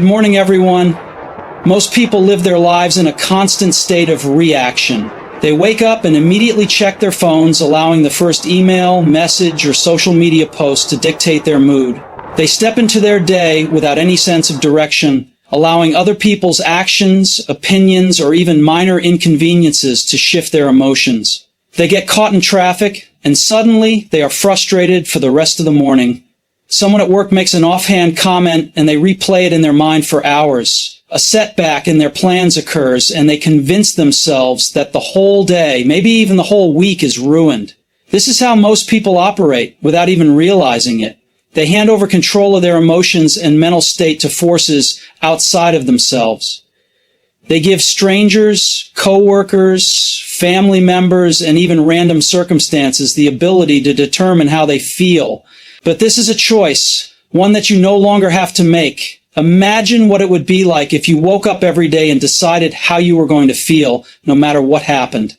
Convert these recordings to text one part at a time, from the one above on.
Good morning, everyone. Most people live their lives in a constant state of reaction. They wake up and immediately check their phones, allowing the first email, message, or social media post to dictate their mood. They step into their day without any sense of direction, allowing other people's actions, opinions, or even minor inconveniences to shift their emotions. They get caught in traffic, and suddenly they are frustrated for the rest of the morning. Someone at work makes an offhand comment, and they replay it in their mind for hours. A setback in their plans occurs, and they convince themselves that the whole day, maybe even the whole week, is ruined. This is how most people operate without even realizing it. They hand over control of their emotions and mental state to forces outside of themselves. They give strangers, coworkers, family members, and even random circumstances the ability to determine how they feel. But this is a choice, one that you no longer have to make. Imagine what it would be like if you woke up every day and decided how you were going to feel, no matter what happened.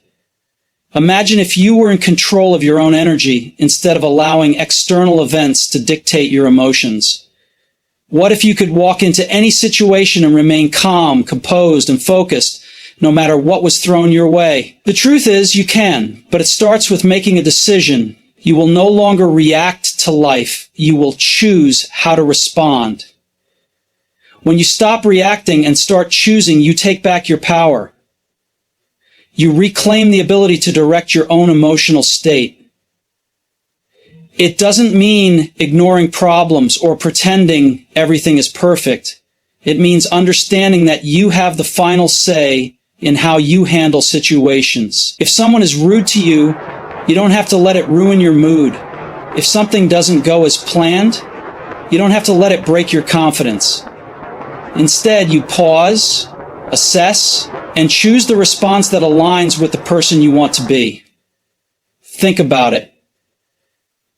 Imagine if you were in control of your own energy instead of allowing external events to dictate your emotions. What if you could walk into any situation and remain calm, composed, and focused, no matter what was thrown your way? The truth is, you can, but it starts with making a decision. You will no longer react to life. You will choose how to respond. When you stop reacting and start choosing, you take back your power. You reclaim the ability to direct your own emotional state. It doesn't mean ignoring problems or pretending everything is perfect. It means understanding that you have the final say in how you handle situations. If someone is rude to you, you don't have to let it ruin your mood. If something doesn't go as planned, you don't have to let it break your confidence. Instead, you pause, assess, and choose the response that aligns with the person you want to be. Think about it.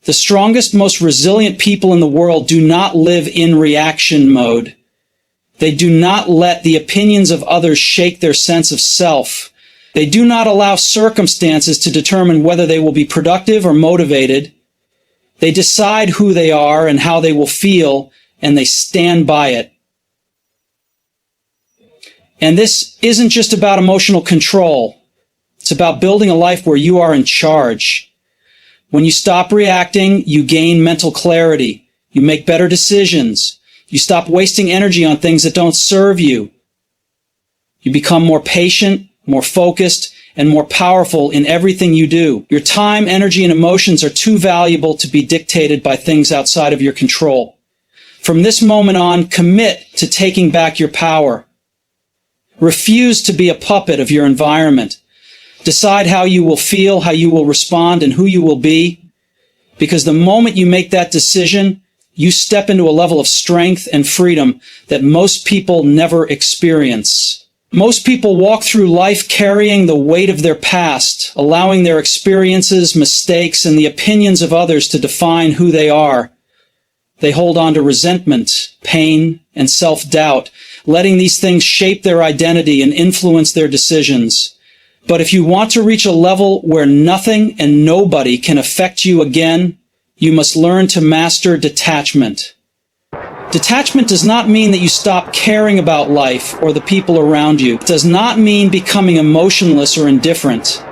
The strongest, most resilient people in the world do not live in reaction mode. They do not let the opinions of others shake their sense of self. They do not allow circumstances to determine whether they will be productive or motivated. They decide who they are and how they will feel, and they stand by it. And this isn't just about emotional control. It's about building a life where you are in charge. When you stop reacting, you gain mental clarity. You make better decisions. You stop wasting energy on things that don't serve you. You become more patient, more focused, and more powerful in everything you do. Your time, energy, and emotions are too valuable to be dictated by things outside of your control. From this moment on, commit to taking back your power. Refuse to be a puppet of your environment. Decide how you will feel, how you will respond, and who you will be. Because the moment you make that decision, you step into a level of strength and freedom that most people never experience. Most people walk through life carrying the weight of their past, allowing their experiences, mistakes, and the opinions of others to define who they are. They hold on to resentment, pain, and self-doubt, letting these things shape their identity and influence their decisions. But if you want to reach a level where nothing and nobody can affect you again, you must learn to master detachment. Detachment does not mean that you stop caring about life or the people around you. It does not mean becoming emotionless or indifferent.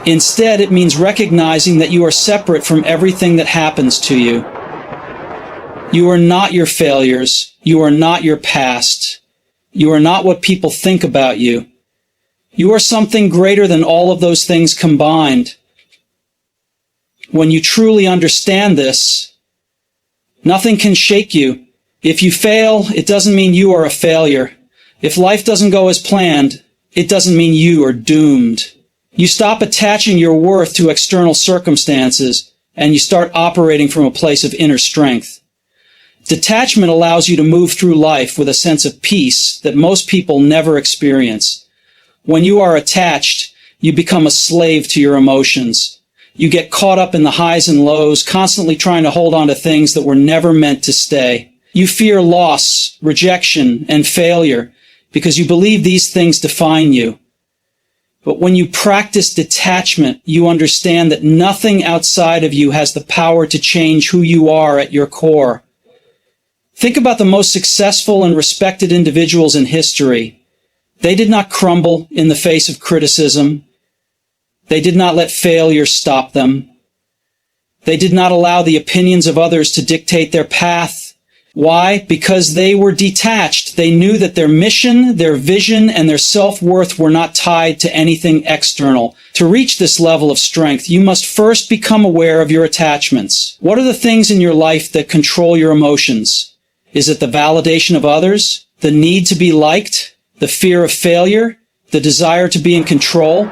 Instead, it means recognizing that you are separate from everything that happens to you. You are not your failures. You are not your past. You are not what people think about you. You are something greater than all of those things combined. When you truly understand this, nothing can shake you. If you fail, it doesn't mean you are a failure. If life doesn't go as planned, it doesn't mean you are doomed. You stop attaching your worth to external circumstances, and you start operating from a place of inner strength. Detachment allows you to move through life with a sense of peace that most people never experience. When you are attached, you become a slave to your emotions. You get caught up in the highs and lows, constantly trying to hold on to things that were never meant to stay. You fear loss, rejection, and failure because you believe these things define you. But when you practice detachment, you understand that nothing outside of you has the power to change who you are at your core. Think about the most successful and respected individuals in history. They did not crumble in the face of criticism. They did not let failure stop them. They did not allow the opinions of others to dictate their path. Why? Because they were detached. They knew that their mission, their vision, and their self-worth were not tied to anything external. To reach this level of strength, you must first become aware of your attachments. What are the things in your life that control your emotions? Is it the validation of others? The need to be liked? The fear of failure? The desire to be in control?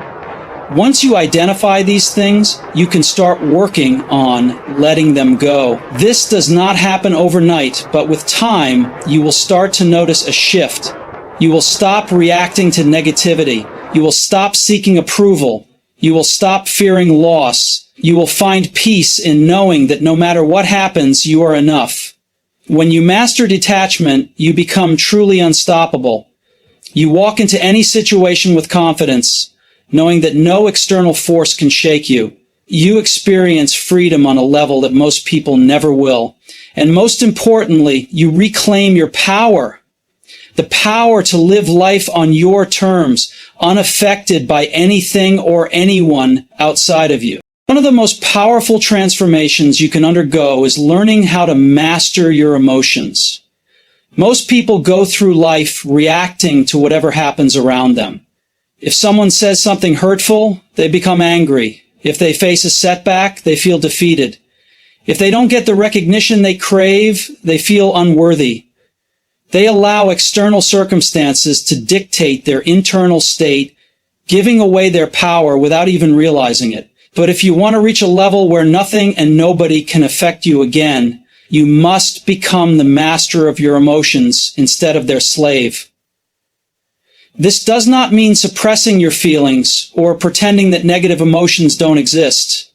Once you identify these things, you can start working on letting them go. This does not happen overnight, but with time, you will start to notice a shift. You will stop reacting to negativity. You will stop seeking approval. You will stop fearing loss. You will find peace in knowing that no matter what happens, you are enough. When you master detachment, you become truly unstoppable. You walk into any situation with confidence, knowing that no external force can shake you. You experience freedom on a level that most people never will. And most importantly, you reclaim your power. The power to live life on your terms, unaffected by anything or anyone outside of you. One of the most powerful transformations you can undergo is learning how to master your emotions. Most people go through life reacting to whatever happens around them. If someone says something hurtful, they become angry. If they face a setback, they feel defeated. If they don't get the recognition they crave, they feel unworthy. They allow external circumstances to dictate their internal state, giving away their power without even realizing it. But if you want to reach a level where nothing and nobody can affect you again, you must become the master of your emotions instead of their slave. This does not mean suppressing your feelings or pretending that negative emotions don't exist.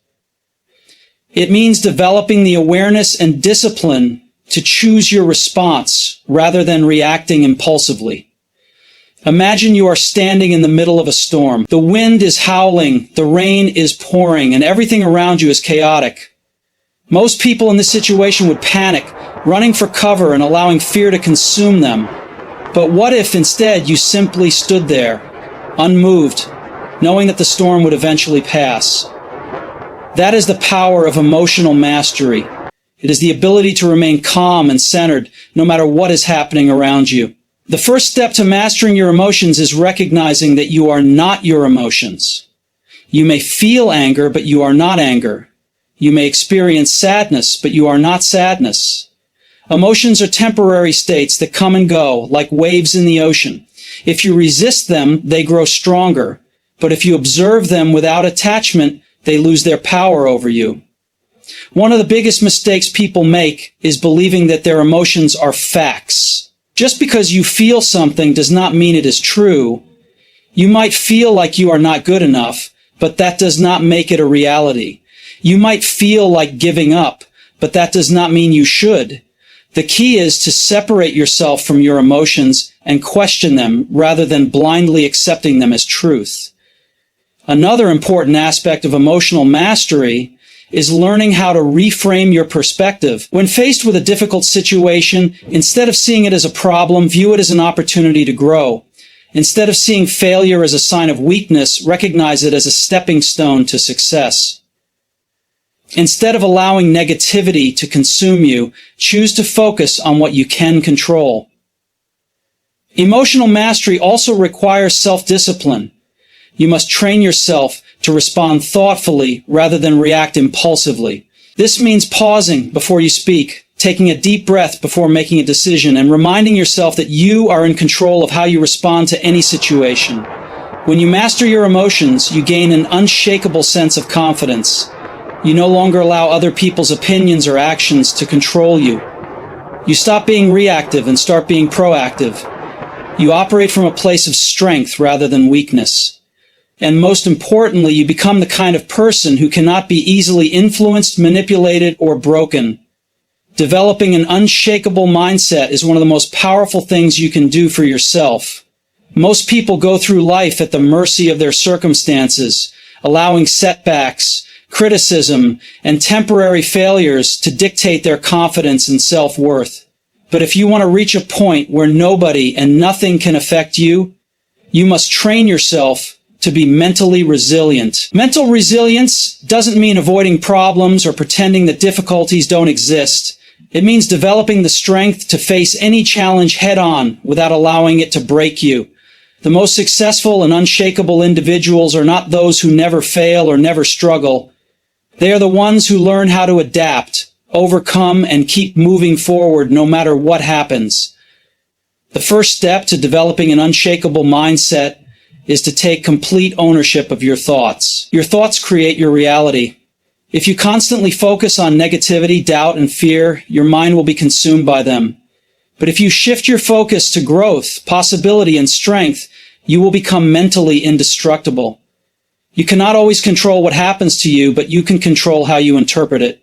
It means developing the awareness and discipline to choose your response rather than reacting impulsively. Imagine you are standing in the middle of a storm. The wind is howling, the rain is pouring, and everything around you is chaotic. Most people in this situation would panic, running for cover and allowing fear to consume them. But what if instead you simply stood there, unmoved, knowing that the storm would eventually pass? That is the power of emotional mastery. It is the ability to remain calm and centered no matter what is happening around you. The first step to mastering your emotions is recognizing that you are not your emotions. You may feel anger, but you are not anger. You may experience sadness, but you are not sadness. Emotions are temporary states that come and go, like waves in the ocean. If you resist them, they grow stronger. But if you observe them without attachment, they lose their power over you. One of the biggest mistakes people make is believing that their emotions are facts. Just because you feel something does not mean it is true. You might feel like you are not good enough, but that does not make it a reality. You might feel like giving up, but that does not mean you should. The key is to separate yourself from your emotions and question them rather than blindly accepting them as truth. Another important aspect of emotional mastery is learning how to reframe your perspective. When faced with a difficult situation, instead of seeing it as a problem, view it as an opportunity to grow. Instead of seeing failure as a sign of weakness, recognize it as a stepping stone to success. Instead of allowing negativity to consume you, choose to focus on what you can control. Emotional mastery also requires self-discipline. You must train yourself to respond thoughtfully rather than react impulsively. This means pausing before you speak, taking a deep breath before making a decision, and reminding yourself that you are in control of how you respond to any situation. When you master your emotions, you gain an unshakable sense of confidence. You no longer allow other people's opinions or actions to control you. You stop being reactive and start being proactive. You operate from a place of strength rather than weakness. And most importantly, you become the kind of person who cannot be easily influenced, manipulated, or broken. Developing an unshakable mindset is one of the most powerful things you can do for yourself. Most people go through life at the mercy of their circumstances, allowing setbacks, criticism, and temporary failures to dictate their confidence and self-worth. But if you want to reach a point where nobody and nothing can affect you, you must train yourself to be mentally resilient. Mental resilience doesn't mean avoiding problems or pretending that difficulties don't exist. It means developing the strength to face any challenge head-on without allowing it to break you. The most successful and unshakable individuals are not those who never fail or never struggle. They are the ones who learn how to adapt, overcome, and keep moving forward no matter what happens. The first step to developing an unshakable mindset is to take complete ownership of your thoughts. Your thoughts create your reality. If you constantly focus on negativity, doubt, and fear, your mind will be consumed by them. But if you shift your focus to growth, possibility, and strength, you will become mentally indestructible. You cannot always control what happens to you, but you can control how you interpret it.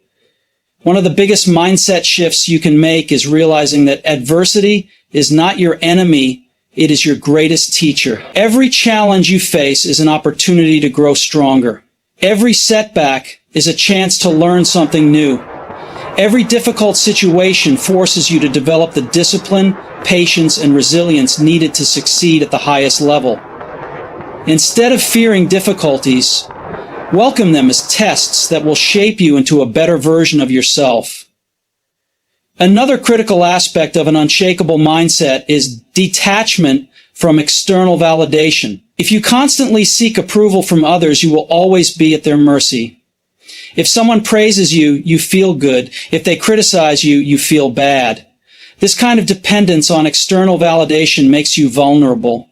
One of the biggest mindset shifts you can make is realizing that adversity is not your enemy, it is your greatest teacher. Every challenge you face is an opportunity to grow stronger. Every setback is a chance to learn something new. Every difficult situation forces you to develop the discipline, patience, and resilience needed to succeed at the highest level. Instead of fearing difficulties, welcome them as tests that will shape you into a better version of yourself. Another critical aspect of an unshakable mindset is detachment from external validation. If you constantly seek approval from others, you will always be at their mercy. If someone praises you, you feel good. If they criticize you, you feel bad. This kind of dependence on external validation makes you vulnerable.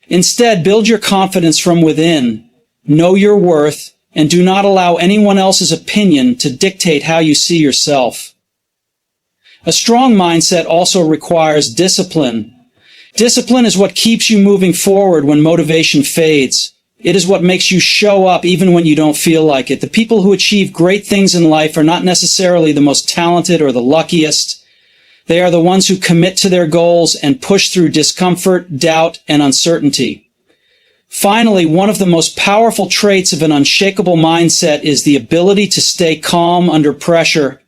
Instead, build your confidence from within. Know your worth, and do not allow anyone else's opinion to dictate how you see yourself. A strong mindset also requires discipline. Discipline is what keeps you moving forward when motivation fades. It is what makes you show up even when you don't feel like it. The people who achieve great things in life are not necessarily the most talented or the luckiest. They are the ones who commit to their goals and push through discomfort, doubt, and uncertainty. Finally, one of the most powerful traits of an unshakable mindset is the ability to stay calm under pressure.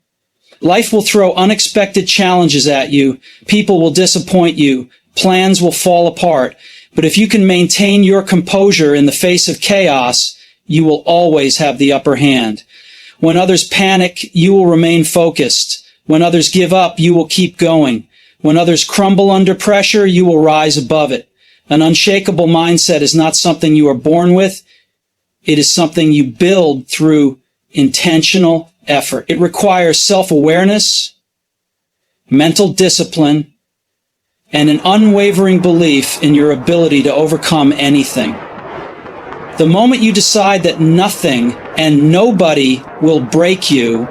Life will throw unexpected challenges at you. People will disappoint you. Plans will fall apart. But if you can maintain your composure in the face of chaos, you will always have the upper hand. When others panic, you will remain focused. When others give up, you will keep going. When others crumble under pressure, you will rise above it. An unshakable mindset is not something you are born with. It is something you build through intentional effort. It requires self-awareness, mental discipline, and an unwavering belief in your ability to overcome anything. The moment you decide that nothing and nobody will break you,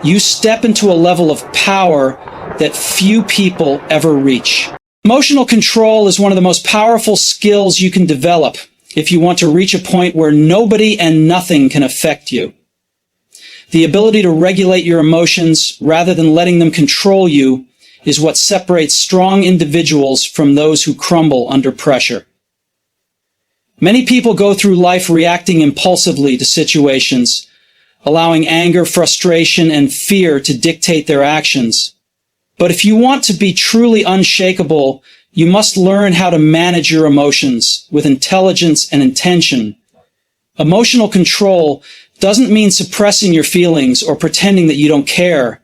you step into a level of power that few people ever reach. Emotional control is one of the most powerful skills you can develop if you want to reach a point where nobody and nothing can affect you. The ability to regulate your emotions rather than letting them control you is what separates strong individuals from those who crumble under pressure. Many people go through life reacting impulsively to situations, allowing anger, frustration, and fear to dictate their actions. But if you want to be truly unshakable, you must learn how to manage your emotions with intelligence and intention. Emotional control doesn't mean suppressing your feelings or pretending that you don't care.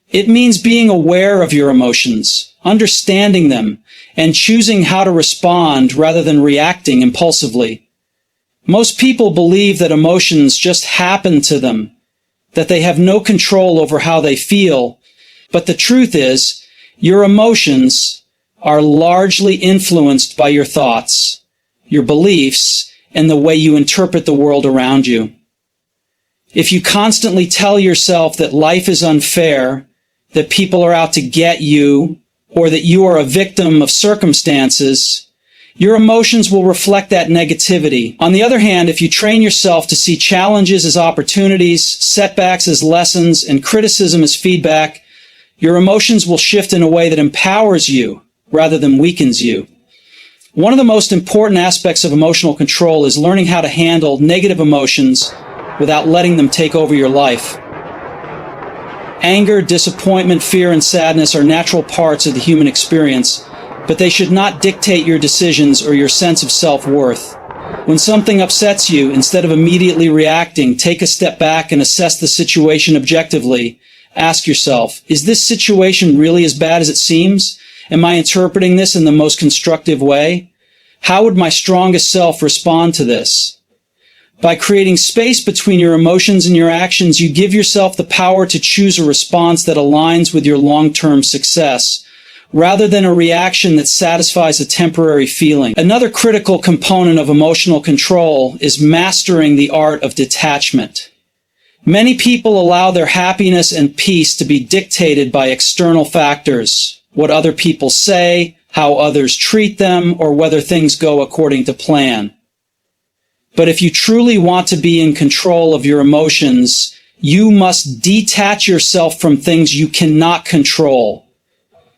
It means being aware of your emotions, understanding them, and choosing how to respond rather than reacting impulsively. Most people believe that emotions just happen to them, that they have no control over how they feel. But the truth is, your emotions are largely influenced by your thoughts, your beliefs, and the way you interpret the world around you. If you constantly tell yourself that life is unfair, that people are out to get you, or that you are a victim of circumstances, your emotions will reflect that negativity. On the other hand, if you train yourself to see challenges as opportunities, setbacks as lessons, and criticism as feedback, your emotions will shift in a way that empowers you rather than weakens you. One of the most important aspects of emotional control is learning how to handle negative emotions without letting them take over your life. Anger, disappointment, fear, and sadness are natural parts of the human experience, but they should not dictate your decisions or your sense of self-worth. When something upsets you, instead of immediately reacting, take a step back and assess the situation objectively. Ask yourself, is this situation really as bad as it seems? Am I interpreting this in the most constructive way? How would my strongest self respond to this? By creating space between your emotions and your actions, you give yourself the power to choose a response that aligns with your long-term success, rather than a reaction that satisfies a temporary feeling. Another critical component of emotional control is mastering the art of detachment. Many people allow their happiness and peace to be dictated by external factors, what other people say, how others treat them, or whether things go according to plan. But if you truly want to be in control of your emotions, you must detach yourself from things you cannot control.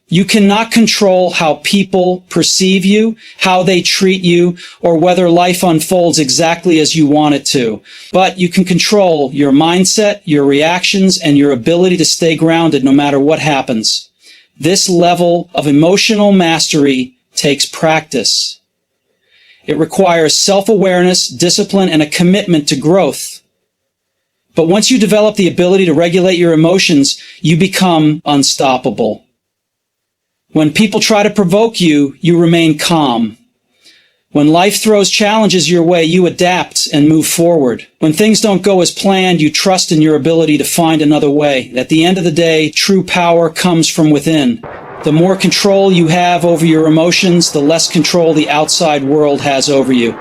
You cannot control how people perceive you, how they treat you, or whether life unfolds exactly as you want it to. But you can control your mindset, your reactions, and your ability to stay grounded no matter what happens. This level of emotional mastery takes practice. It requires self-awareness, discipline, and a commitment to growth. But once you develop the ability to regulate your emotions, you become unstoppable. When people try to provoke you, you remain calm. When life throws challenges your way, you adapt and move forward. When things don't go as planned, you trust in your ability to find another way. At the end of the day, true power comes from within. The more control you have over your emotions, the less control the outside world has over you.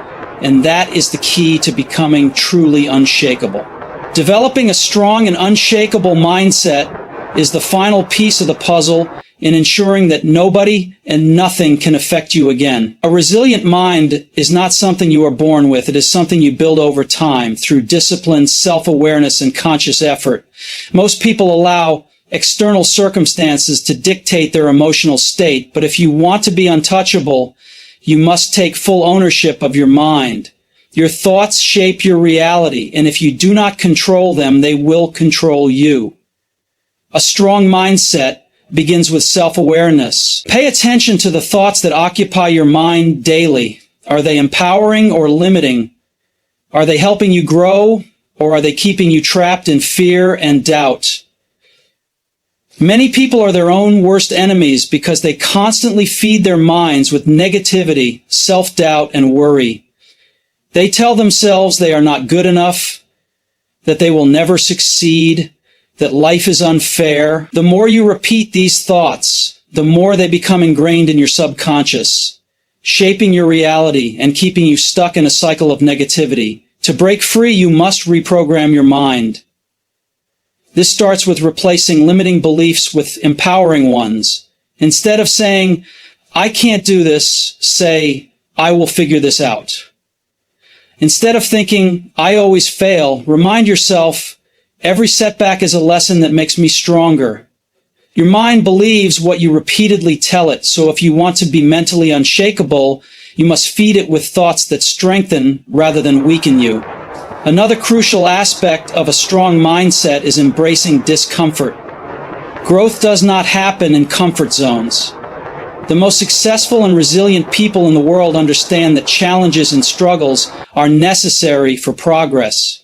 And that is the key to becoming truly unshakable. Developing a strong and unshakable mindset is the final piece of the puzzle in ensuring that nobody and nothing can affect you again. A resilient mind is not something you are born with. It is something you build over time through discipline, self-awareness, and conscious effort. Most people allow external circumstances to dictate their emotional state, but if you want to be untouchable, you must take full ownership of your mind. Your thoughts shape your reality, and if you do not control them, they will control you. A strong mindset begins with self-awareness. Pay attention to the thoughts that occupy your mind daily. Are they empowering or limiting? Are they helping you grow, or are they keeping you trapped in fear and doubt? Many people are their own worst enemies because they constantly feed their minds with negativity, self-doubt, and worry. They tell themselves they are not good enough, that they will never succeed, that life is unfair. The more you repeat these thoughts, the more they become ingrained in your subconscious, shaping your reality and keeping you stuck in a cycle of negativity. To break free, you must reprogram your mind. This starts with replacing limiting beliefs with empowering ones. Instead of saying, I can't do this, say, I will figure this out. Instead of thinking, I always fail, remind yourself, every setback is a lesson that makes me stronger. Your mind believes what you repeatedly tell it, so if you want to be mentally unshakable, you must feed it with thoughts that strengthen rather than weaken you. Another crucial aspect of a strong mindset is embracing discomfort. Growth does not happen in comfort zones. The most successful and resilient people in the world understand that challenges and struggles are necessary for progress.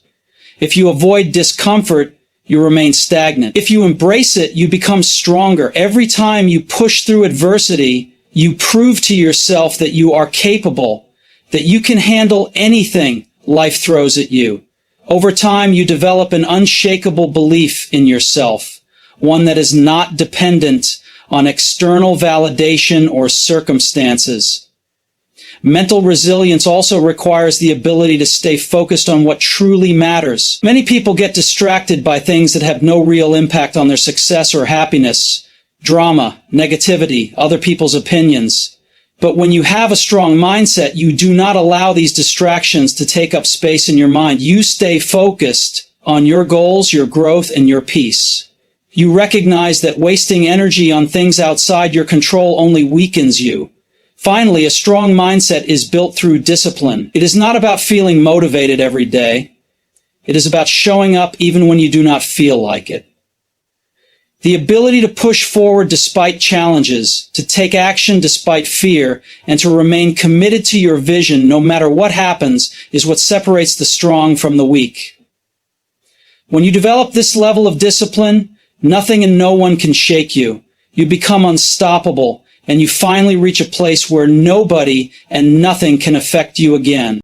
If you avoid discomfort, you remain stagnant. If you embrace it, you become stronger. Every time you push through adversity, you prove to yourself that you are capable, that you can handle anything life throws at you. Over time, you develop an unshakable belief in yourself, one that is not dependent on external validation or circumstances. Mental resilience also requires the ability to stay focused on what truly matters. Many people get distracted by things that have no real impact on their success or happiness. Drama, negativity, other people's opinions. But when you have a strong mindset, you do not allow these distractions to take up space in your mind. You stay focused on your goals, your growth, and your peace. You recognize that wasting energy on things outside your control only weakens you. Finally, a strong mindset is built through discipline. It is not about feeling motivated every day. It is about showing up even when you do not feel like it. The ability to push forward despite challenges, to take action despite fear, and to remain committed to your vision no matter what happens is what separates the strong from the weak. When you develop this level of discipline, nothing and no one can shake you. You become unstoppable, and you finally reach a place where nobody and nothing can affect you again.